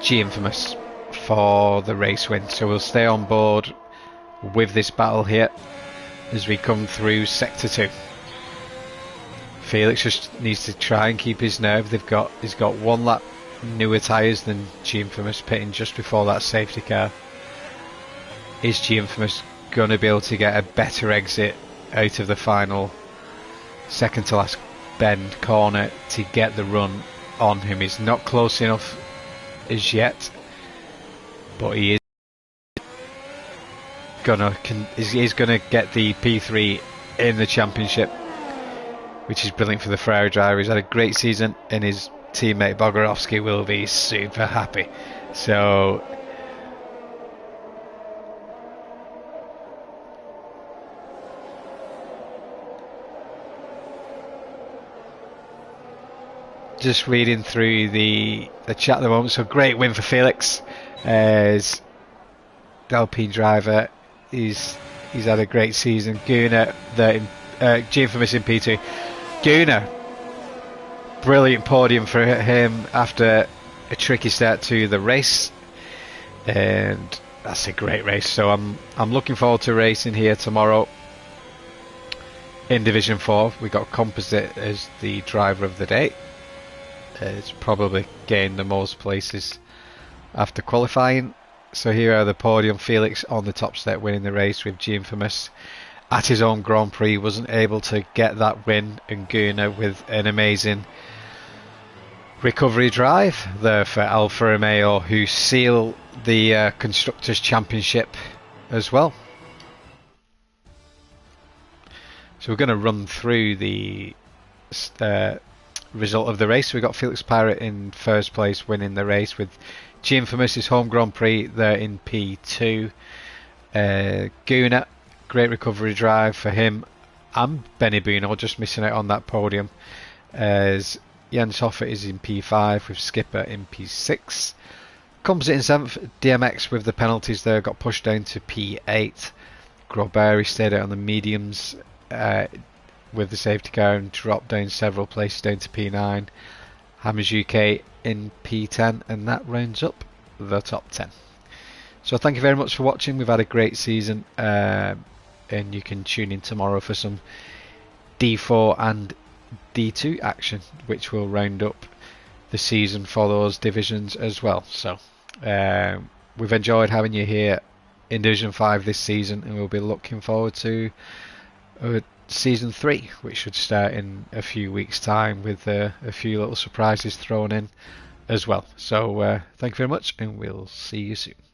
Speaker 1: G-Infamous for the race win. So we'll stay on board with this battle here as we come through sector 2. Felix just needs to try and keep his nerve. He's got 1 lap newer tyres than G-Infamous, pitting just before that safety car. Is G-Infamous going to be able to get a better exit out of the final second to last bend corner to get the run on him? He's not close enough as yet, but he is gonna get the P3 in the championship, which is brilliant for the Ferrari driver. He's had a great season, and his teammate Bogorovsky will be super happy. So just reading through the chat at the moment. So great win for Felix as the Alpine driver. He's had a great season. Guna, G-Infamous in P2. Guna, brilliant podium for him after a tricky start to the race, and that's a great race. So I'm looking forward to racing here tomorrow in Division 4. We got Composite as the driver of the day. It's probably gained the most places after qualifying. So here are the podium. Felix on the top step, winning the race with G-Infamous at his own Grand Prix. Wasn't able to get that win, and Guna with an amazing recovery drive there for Alfa Romeo, who seal the Constructors Championship as well. So we're going to run through the result of the race. We got Felix Pirate in first place, winning the race with G-Infamous, his home Grand Prix there in P2. Guna, great recovery drive for him and Benny Buno, just missing out on that podium, as Jens Hoffer is in P5 with Skipper in P6. Composite in 7th, DMX with the penalties there got pushed down to P8. Groberi stayed out on the mediums with the safety car and dropped down several places down to P9. Hammers UK in P10, and that rounds up the top 10. So thank you very much for watching. We've had a great season, and you can tune in tomorrow for some D4 and D2 action, which will round up the season for those divisions as well. So we've enjoyed having you here in Division 5 this season, and we'll be looking forward to Season 3, which should start in a few weeks' time with a few little surprises thrown in as well. So thank you very much, and we'll see you soon.